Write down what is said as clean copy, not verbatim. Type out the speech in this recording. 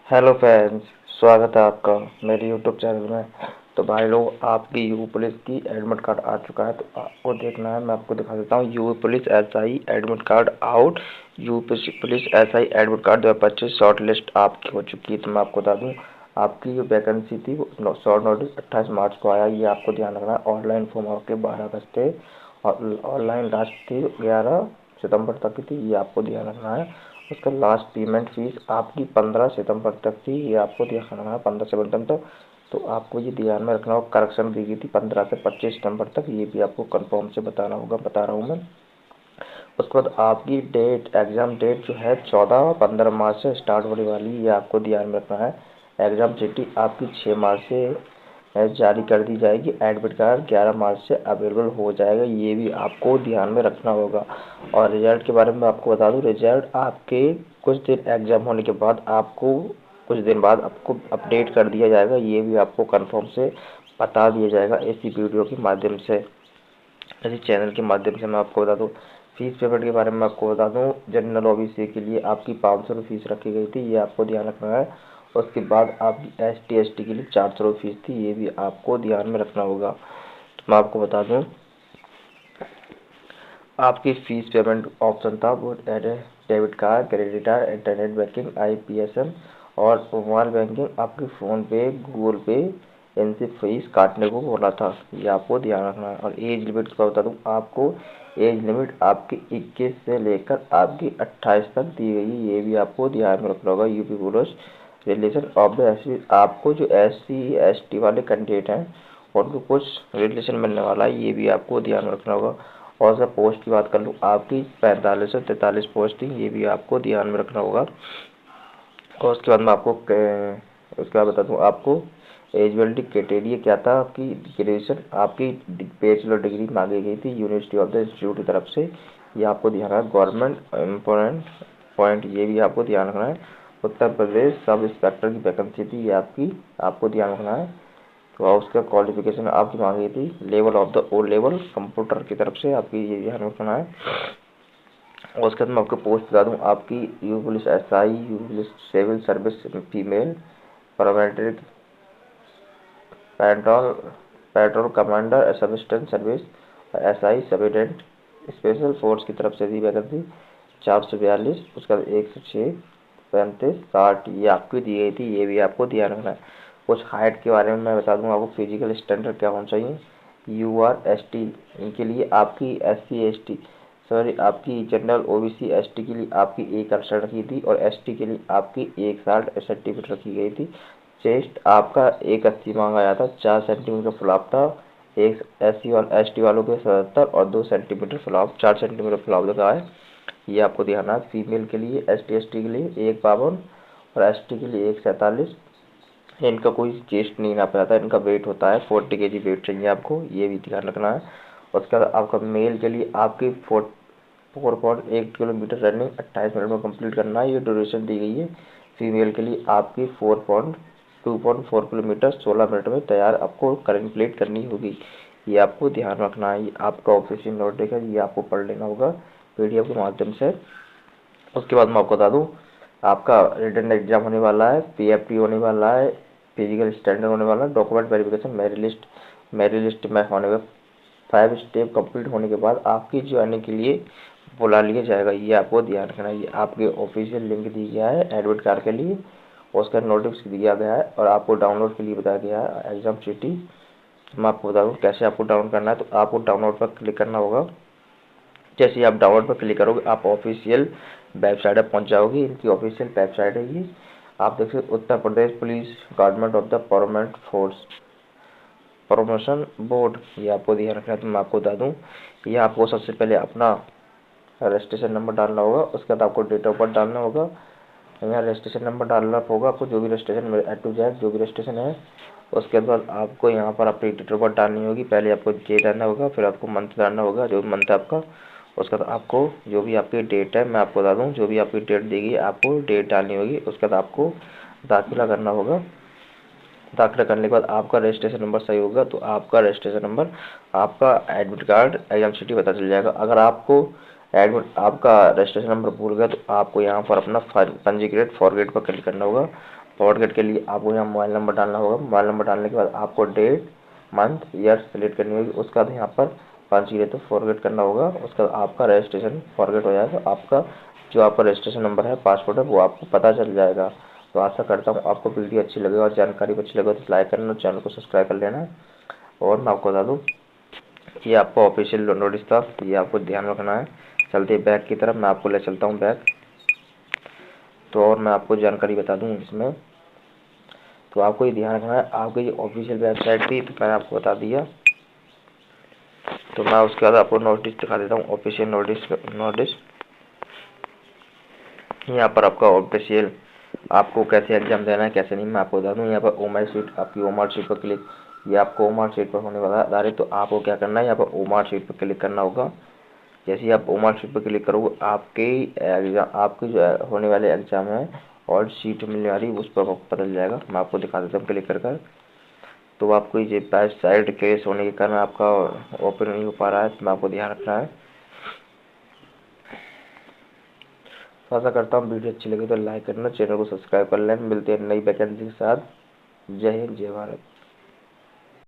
Hello friends, स्वागत है आपका मेरे यूट्यूब चैनल में। तो भाई लोग, आपकी यू पुलिस की एडमिट कार्ड आ चुका है, तो आपको देखना है। मैं आपको दिखा देता हूँ। You police SI admit card out. You police SI admit card 2025 short list आपकी हो चुकी है। तो मैं आपको बता दूँ, आपकी जो वैकेंसी थी वो शॉर्ट नोटिस 28 मार्च को आया। ये आपको ध्यान रखना है। ऑनलाइन फॉर्म आपके 12 अगस्त थे और ऑनलाइन लास्ट थी 11 सितंबर तक की थी। ये आपको ध्यान रखना है। उसका लास्ट पेमेंट फीस आपकी 15 सितंबर तक थी। ये आपको ध्यान रखना है, 15 सितंबर तक। तो आपको ये ध्यान में रखना होगा। करेक्शन दी गई थी 15 से 25 सितंबर तक। ये भी आपको कंफर्म से बताना होगा, बता रहा हूँ मैं। उसके बाद आपकी डेट, एग्ज़ाम डेट जो है 14 और 15 मार्च से स्टार्ट होने वाली है। ये आपको ध्यान में रखना है। एग्ज़ाम चिट्ठी आपकी 6 मार्च से जारी कर दी जाएगी। एडमिट कार्ड 11 मार्च से अवेलेबल हो जाएगा। ये भी आपको ध्यान में रखना होगा। और रिजल्ट के बारे में आपको बता दूं, रिजल्ट आपके कुछ दिन एग्ज़ाम होने के बाद आपको कुछ दिन बाद आपको अपडेट कर दिया जाएगा। ये भी आपको कंफर्म से बता दिया जाएगा इसी वीडियो के माध्यम से, इसी चैनल के माध्यम से। मैं आपको बता दूं, फीस पेमेंट के बारे में आपको बता दूं, जनरल ओबीसी के लिए आपकी 500 रुपये फीस रखी गई थी। ये आपको ध्यान रखना है। उसके बाद आपकी एसटी एसटी के लिए 400 रुपये फीस थी। ये भी आपको ध्यान में रखना होगा। तो मैं आपको बता दूं, आपकी फीस पेमेंट ऑप्शन था वो debit card, credit card, internet banking, IPSN और मोबाइल बैंकिंग। आपकी फ़ोन पे, गूगल पे, इनसे फीस काटने को बोला था। ये आपको ध्यान रखना है। और एज लिमिट का बता दूं आपको, एज लिमिट आपकी 21 से लेकर आपकी 28 तक दी गई है। ये भी आपको ध्यान में रखना होगा। UP police relation of the S, आपको जो SC ST वाले कैंडिडेट हैं उनको कुछ रिलेशन मिलने वाला है। ये भी आपको ध्यान में रखना होगा। और अगर पोस्ट की बात कर लूँ, आपकी 45 से 43 पोस्ट थी। ये भी आपको ध्यान में रखना होगा। और उसके बाद मैं आपको उसके बाद बता दूँ आपको एलिजिबिलिटी क्राइटेरिया क्या था। आपकी ग्रेजुएशन, आपकी बैचलर डिग्री मांगी गई थी यूनिवर्सिटी ऑफ द इंस्टीट्यूट की तरफ से। ये आपको ध्यान रखना है। गवर्नमेंट इम्पोर्टेंट पॉइंट, ये भी आपको ध्यान रखना है। उत्तर प्रदेश सब इंस्पेक्टर की वैकेंसी थी। ये आपको ध्यान रखना है। तो उसका क्वालिफिकेशन आपकी मांगी थी level of the O level computer की तरफ से। आपकी ये ध्यान रखना है। और उसके बाद मैं आपको पोस्ट बता दूँ, आपकी U police SI, U police civil service female, parametric, petrol petrol commander, assistant service, SI सबिडेंट, स्पेशल फोर्स की तरफ से थी वैकेंसी 442। उसका 106, 35, 60 ये आपकी दी गई थी। ये भी आपको ध्यान रखना है। कुछ हाइट के बारे में मैं बता दूँ आपको। फिजिकल स्टैंडर्ड क्या होना चाहिए। UR ST के लिए आपकी SC ST, सॉरी, आपकी जनरल OBC ST के लिए आपकी 1 रखी थी और ST के लिए आपकी 1 सर्टिफिकेट रखी गई थी। चेस्ट आपका 180 मांगा गया था, 4 सेंटीमीटर फ्लॉप था। एक SC और ST वालों के 77 और 2 सेंटीमीटर फ्लॉप, 4 सेंटीमीटर फ्लॉप लगा है। ये आपको ध्यान है। फीमेल के लिए ST ST के लिए 152 और ST के लिए 147। इनका कोई चेस्ट नहीं नापा जाता, इनका वेट होता है 40 kg वेट चाहिए आपको। ये भी ध्यान रखना है। उसके बाद आपका मेल के लिए आपकी 4.8 किलोमीटर रनिंग 28 मिनट में कंप्लीट करना है। ये ड्यूरेशन दी गई है। फीमेल के लिए आपकी 2.4 किलोमीटर 16 मिनट में तैयार आपको कंप्लीट करनी होगी। ये आपको ध्यान रखना है। ये आपका ऑफिशियल नोटिस है। ये आपको पढ़ लेना होगा PDF के माध्यम से। उसके बाद मैं आपको बता दूँ, आपका रिटन एग्जाम होने वाला है, PFT होने वाला है, फिजिकल स्टैंडर्ड होने वाला है, डॉक्यूमेंट वेरिफिकेशन, मेरिट लिस्ट में होने में 5 स्टेप कंप्लीट होने के बाद आपकी ज्वाइनिंग के लिए बुला लिया जाएगा। ये आपको ध्यान रखना है। ये आपके ऑफिशियल लिंक दिया गया है एडमिट कार्ड के लिए, उसका नोटिस दिया गया है और आपको डाउनलोड के लिए बताया गया है एग्जाम चिट्ठी। मैं आपको बता दूँ कैसे आपको डाउनलोड करना है। तो आपको डाउनलोड पर क्लिक करना होगा। जैसे ही आप डाउनलोड पर क्लिक करोगे, आप ऑफिशियल वेबसाइट पर पहुंच जाओगे। इनकी ऑफिशियल वेबसाइट है ये। आप देख सकते Uttar Pradesh police government of the permanent force promotion board. ये आपको ध्यान रखना है। तो मैं आपको बता दूँ, ये आपको सबसे पहले अपना रजिस्ट्रेशन नंबर डालना होगा। उसके बाद आपको डेट ऑफ बर्थ डालना होगा। यहाँ रजिस्ट्रेशन नंबर डालना होगा आपको, जो भी रजिस्ट्रेशन A to Z जो भी रजिस्ट्रेशन है। उसके बाद आपको यहाँ पर अपनी डेट ऑफ बर्थ डालनी होगी। पहले आपको डे डालना होगा, फिर आपको मंथ डालना होगा, जो भी मंथ है आपका। उसके बाद आपको जो भी आपकी डेट है, मैं आपको बता दूँ, जो भी आपकी डेट देगी आपको डेट डालनी होगी। उसके बाद आपको दाखिला करना होगा। दाखिला करने के बाद आपका रजिस्ट्रेशन नंबर सही होगा तो आपका रजिस्ट्रेशन नंबर, आपका एडमिट कार्ड, एग्जाम सिटी पता चल जाएगा। अगर आपको आपका रजिस्ट्रेशन नंबर भूल गया तो आपको यहाँ पर अपना पंजीकृत फॉरगेट पर क्लिक करना होगा। फॉरगेट के लिए आपको यहाँ मोबाइल नंबर डालना होगा। मोबाइल नंबर डालने के बाद आपको डेट, मंथ, ईयर सेलेक्ट करनी होगी। उसके बाद यहाँ पर 5 चीज़ें तो फॉरगेट करना होगा। उसका आपका रजिस्ट्रेशन फॉरगेट हो जाएगा। आपका जो आपका रजिस्ट्रेशन नंबर है, पासवर्ड है, वो आपको पता चल जाएगा। तो आशा करता हूँ आपको वीडियो अच्छी लगे और जानकारी अच्छी लगे तो लाइक करना, चैनल को सब्सक्राइब कर लेना। और मैं आपको बता दूँ, ये आपका ऑफिशियल नोटिस था, ये आपको ध्यान रखना है। चलते बैक की तरफ, मैं आपको ले चलता हूँ बैक। तो और मैं आपको जानकारी बता दूँ इसमें, तो आपको ये ध्यान रखना है। आपकी जो ऑफिशियल वेबसाइट थी तो मैंने आपको बता दिया। तो मैं उसके बाद आपको नोटिस दिखा देता हूँ, ऑफिशियल नोटिस। यहाँ पर आपका ऑफिशियल आपको कैसे एग्जाम देना है कैसे नहीं मैं आपको बता दूँ। यहाँ पर ओ मार्क शीट, आपकी ओ मार्क शीट पर क्लिक, ये आपको ओ मार्क शीट पर होने वाला आधारित। तो आपको क्या करना है, यहाँ पर ओ मार्क शीट पर क्लिक करना होगा। जैसे ही आप ओ मार्क शीट पर क्लिक करोगे, आपके एग्जाम, आपके जो होने वाले एग्जाम है और सीट मिलने वाली उस पर पता चल जाएगा। मैं आपको दिखा देता हूँ क्लिक कर। तो आपको ये बैक साइड केस होने के कारण आपका ओपन नहीं हो पा रहा है, तो मैं आपको ध्यान रखना है। तो आशा करता हूँ वीडियो अच्छी लगी तो लाइक करना, चैनल को सब्सक्राइब कर लेना। मिलते हैं नई वैकेंसी के साथ। जय हिंद, जय भारत।